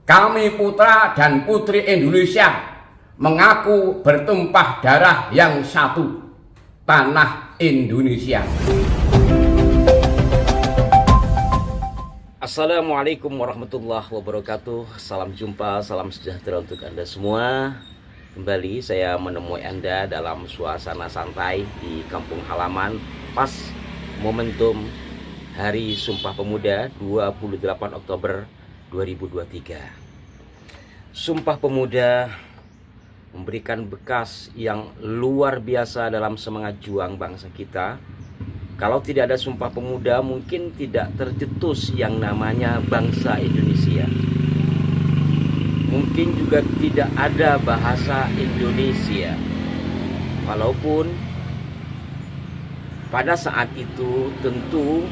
Kami putra dan putri Indonesia mengaku bertumpah darah yang satu, tanah Indonesia. Assalamualaikum warahmatullahi wabarakatuh. Salam jumpa, salam sejahtera untuk Anda semua. Kembali saya menemui Anda dalam suasana santai di kampung halaman, pas momentum Hari Sumpah Pemuda 28 Oktober 2023. Sumpah Pemuda memberikan bekas yang luar biasa dalam semangat juang bangsa kita. Kalau tidak ada Sumpah Pemuda, mungkin tidak tercetus yang namanya bangsa Indonesia. Mungkin juga tidak ada bahasa Indonesia. Walaupun pada saat itu tentu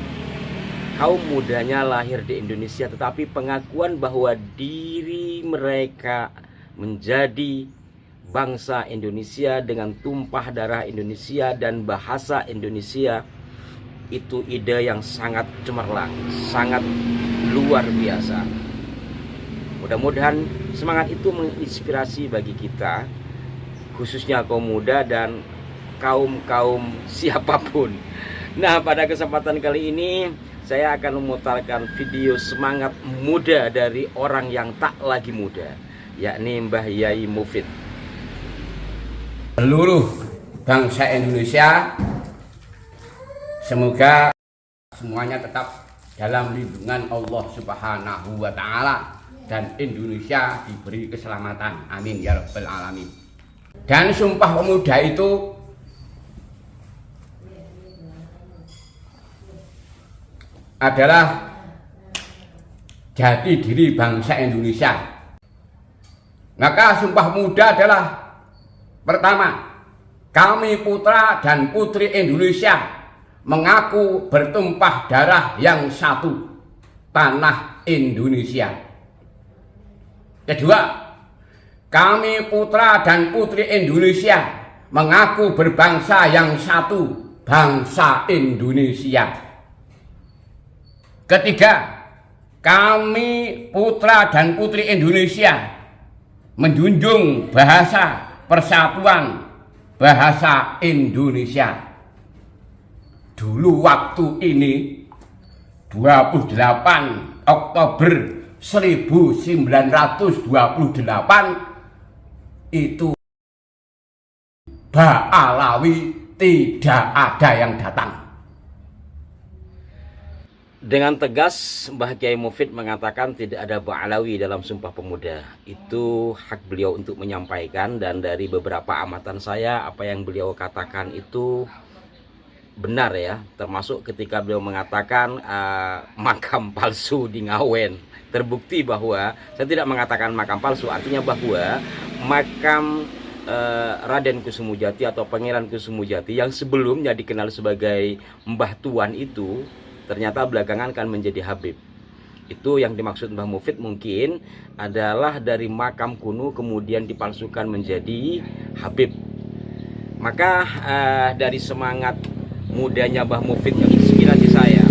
kaum mudanya lahir di Indonesia, tetapi pengakuan bahwa diri mereka menjadi bangsa Indonesia dengan tumpah darah Indonesia dan bahasa Indonesia, itu ide yang sangat cemerlang, sangat luar biasa. Mudah-mudahan semangat itu menginspirasi bagi kita, khususnya kaum muda dan kaum siapapun. Nah, pada kesempatan kali ini saya akan memutarkan video semangat muda dari orang yang tak lagi muda, yakni Mbah Yai Mufid. Seluruh bangsa Indonesia, semoga semuanya tetap dalam lindungan Allah Subhanahu wa Ta'ala dan Indonesia diberi keselamatan. Amin ya rabbal alamin. Dan Sumpah Pemuda itu adalah jati diri bangsa Indonesia. Maka Sumpah Pemuda adalah pertama, kami putra dan putri Indonesia mengaku bertumpah darah yang satu, tanah Indonesia. Kedua, kami putra dan putri Indonesia mengaku berbangsa yang satu, bangsa Indonesia. Ketiga, kami putra dan putri Indonesia menjunjung bahasa persatuan, bahasa Indonesia. Dulu waktu ini 28 Oktober 1928 itu Ba'alawi tidak ada yang datang. Dengan tegas Mbah Kiai Mufid mengatakan tidak ada Ba'alawi dalam Sumpah Pemuda. Itu hak beliau untuk menyampaikan, dan dari beberapa amatan saya apa yang beliau katakan itu benar ya. Termasuk ketika beliau mengatakan makam palsu di Ngawen. Terbukti bahwa saya tidak mengatakan makam palsu, artinya bahwa makam Raden Kusumujati atau Pangeran Kusumujati yang sebelumnya dikenal sebagai Mbah Tuan itu ternyata belakangan kan menjadi Habib. Itu yang dimaksud Mbah Mufid mungkin adalah dari makam kuno kemudian dipalsukan menjadi Habib. Maka dari semangat mudanya Mbah Mufid yang inspirasi saya.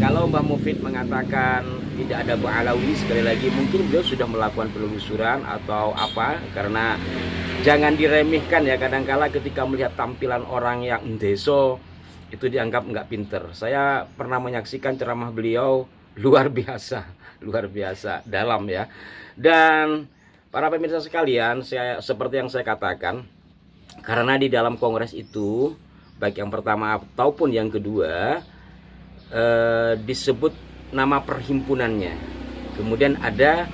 Kalau Mbah Mufid mengatakan tidak ada Ba'alawi, sekali lagi mungkin beliau sudah melakukan penelusuran atau apa, karena jangan diremehkan ya, kadangkala ketika melihat tampilan orang yang deso itu dianggap nggak pinter. Saya pernah menyaksikan ceramah beliau, luar biasa dalam ya. Dan para pemirsa sekalian, saya seperti yang saya katakan, karena di dalam kongres itu baik yang pertama ataupun yang kedua disebut nama perhimpunannya, kemudian ada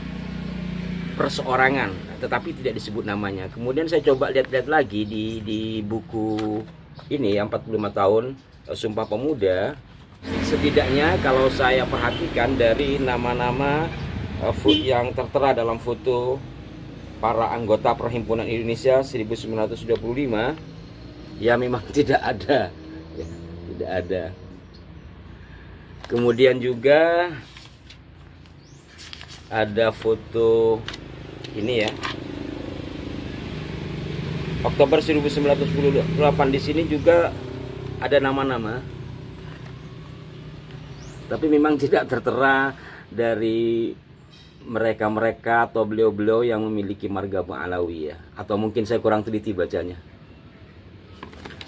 perseorangan tetapi tidak disebut namanya. Kemudian saya coba lihat-lihat lagi di buku ini yang 45 tahun Sumpah Pemuda, setidaknya kalau saya perhatikan dari nama-nama yang tertera dalam foto para anggota Perhimpunan Indonesia 1925, ya memang tidak ada ya, tidak ada. Kemudian juga ada foto ini ya, Oktober 1928. Di sini juga ada nama-nama, tapi memang tidak tertera dari mereka-mereka atau beliau-beliau yang memiliki marga Ba'alawi ya. Atau mungkin saya kurang teliti bacanya.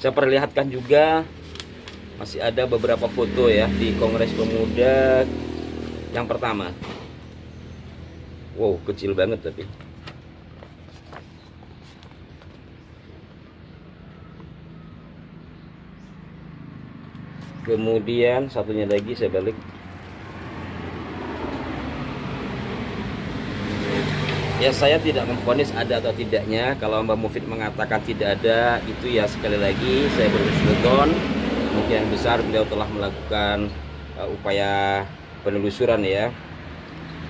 Saya perlihatkan juga masih ada beberapa foto ya di Kongres Pemuda yang pertama. Wow, kecil banget tapi. Kemudian satunya lagi saya balik. Ya, saya tidak memvonis ada atau tidaknya. Kalau Mbah Mufid mengatakan tidak ada, itu ya sekali lagi saya berhusnuzon. Kemungkinan besar beliau telah melakukan upaya penelusuran ya.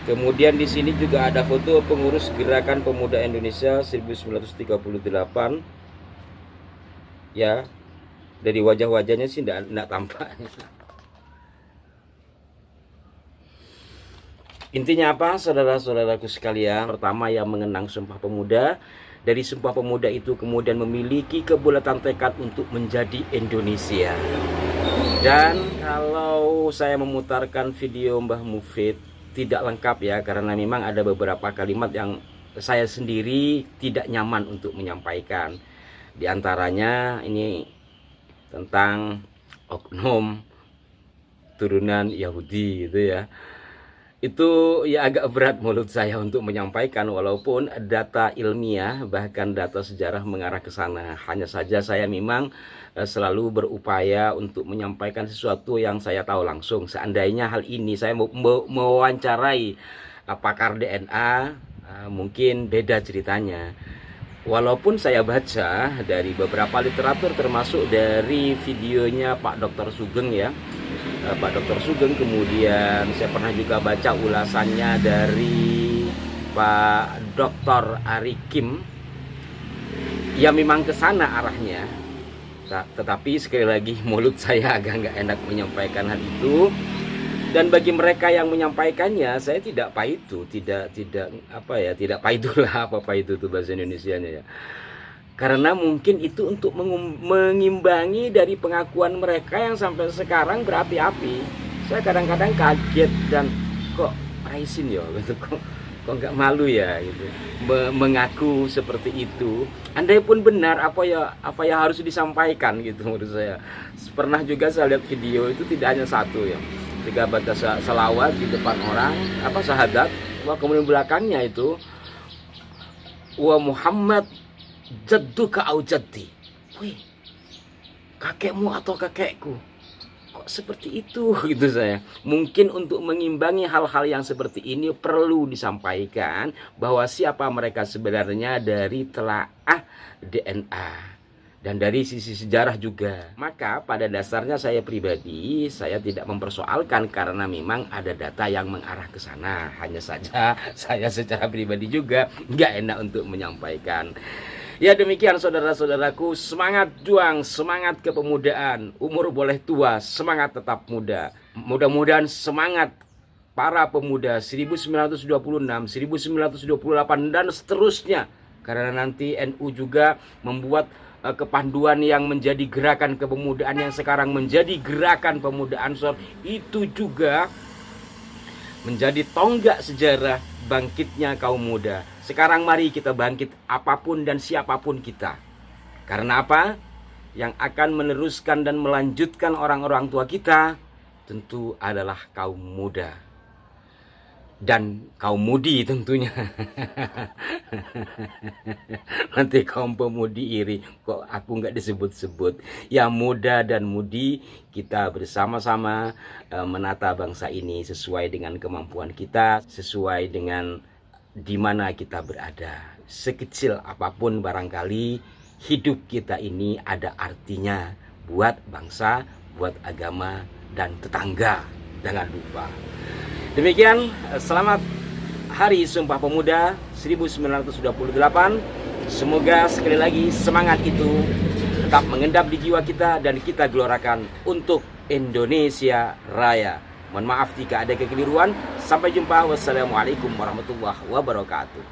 Kemudian di sini juga ada foto pengurus Gerakan Pemuda Indonesia 1938. Ya, dari wajah-wajahnya sih tidak tampak. Intinya apa, saudara-saudaraku sekalian? Pertama, yang mengenang Sumpah Pemuda. Dari Sumpah Pemuda itu kemudian memiliki kebulatan tekad untuk menjadi Indonesia. Dan kalau saya memutarkan video Mbah Mufid tidak lengkap ya, karena memang ada beberapa kalimat yang saya sendiri tidak nyaman untuk menyampaikan. Di antaranya ini tentang oknum turunan Yahudi gitu ya. Itu ya agak berat menurut saya untuk menyampaikan, walaupun data ilmiah bahkan data sejarah mengarah ke sana. Hanya saja saya memang selalu berupaya untuk menyampaikan sesuatu yang saya tahu langsung. Seandainya hal ini saya mewawancarai pakar DNA, mungkin beda ceritanya. Walaupun saya baca dari beberapa literatur, termasuk dari videonya Pak Dr. Sugeng ya, Pak Dr. Sugeng, kemudian saya pernah juga baca ulasannya dari Pak Dr. Ari Kim. Ya memang ke sana arahnya, tetapi sekali lagi mulut saya agak nggak enak menyampaikan hal itu. Dan bagi mereka yang menyampaikannya, saya tidak paitu, tidak paitulah apa itu tuh bahasa Indonesianya ya. Karena mungkin itu untuk mengimbangi dari pengakuan mereka yang sampai sekarang berapi-api. Saya kadang-kadang kaget dan kok raisin ya gitu, kok nggak malu ya gitu mengaku seperti itu. Andai pun benar, apa ya harus disampaikan gitu menurut saya. Pernah juga saya lihat video itu tidak hanya satu ya, ketika baca salawat di depan orang, syahadat, kemudian belakangnya itu wa Muhammad jadduka au jaddi. Wih, kakekmu atau kakekku, kok seperti itu gitu saya. Mungkin untuk mengimbangi hal-hal yang seperti ini perlu disampaikan bahwa siapa mereka sebenarnya dari telaah DNA dan dari sisi sejarah juga. Maka pada dasarnya saya pribadi, saya tidak mempersoalkan karena memang ada data yang mengarah ke sana. Hanya saja saya secara pribadi juga nggak enak untuk menyampaikan. Ya demikian saudara-saudaraku, semangat juang, semangat kepemudaan. Umur boleh tua, semangat tetap muda. Mudah-mudahan semangat para pemuda 1926, 1928 dan seterusnya. Karena nanti NU juga membuat kepanduan yang menjadi gerakan kepemudaan yang sekarang menjadi gerakan pemuda Ansor, itu juga menjadi tonggak sejarah bangkitnya kaum muda. Sekarang mari kita bangkit apapun dan siapapun kita. Karena apa? Yang akan meneruskan dan melanjutkan orang-orang tua kita tentu adalah kaum muda. Dan kaum mudi tentunya. Nanti kaum pemudi iri, kok aku nggak disebut-sebut. Ya muda dan mudi, kita bersama-sama menata bangsa ini sesuai dengan kemampuan kita, sesuai dengan di mana kita berada. Sekecil apapun barangkali hidup kita ini ada artinya buat bangsa, buat agama dan tetangga. Jangan lupa. Demikian, selamat Hari Sumpah Pemuda 1928. Semoga sekali lagi semangat itu tetap mengendap di jiwa kita dan kita gelorakan untuk Indonesia Raya. Mohon maaf jika ada kekeliruan. Sampai jumpa. Wassalamualaikum warahmatullahi wabarakatuh.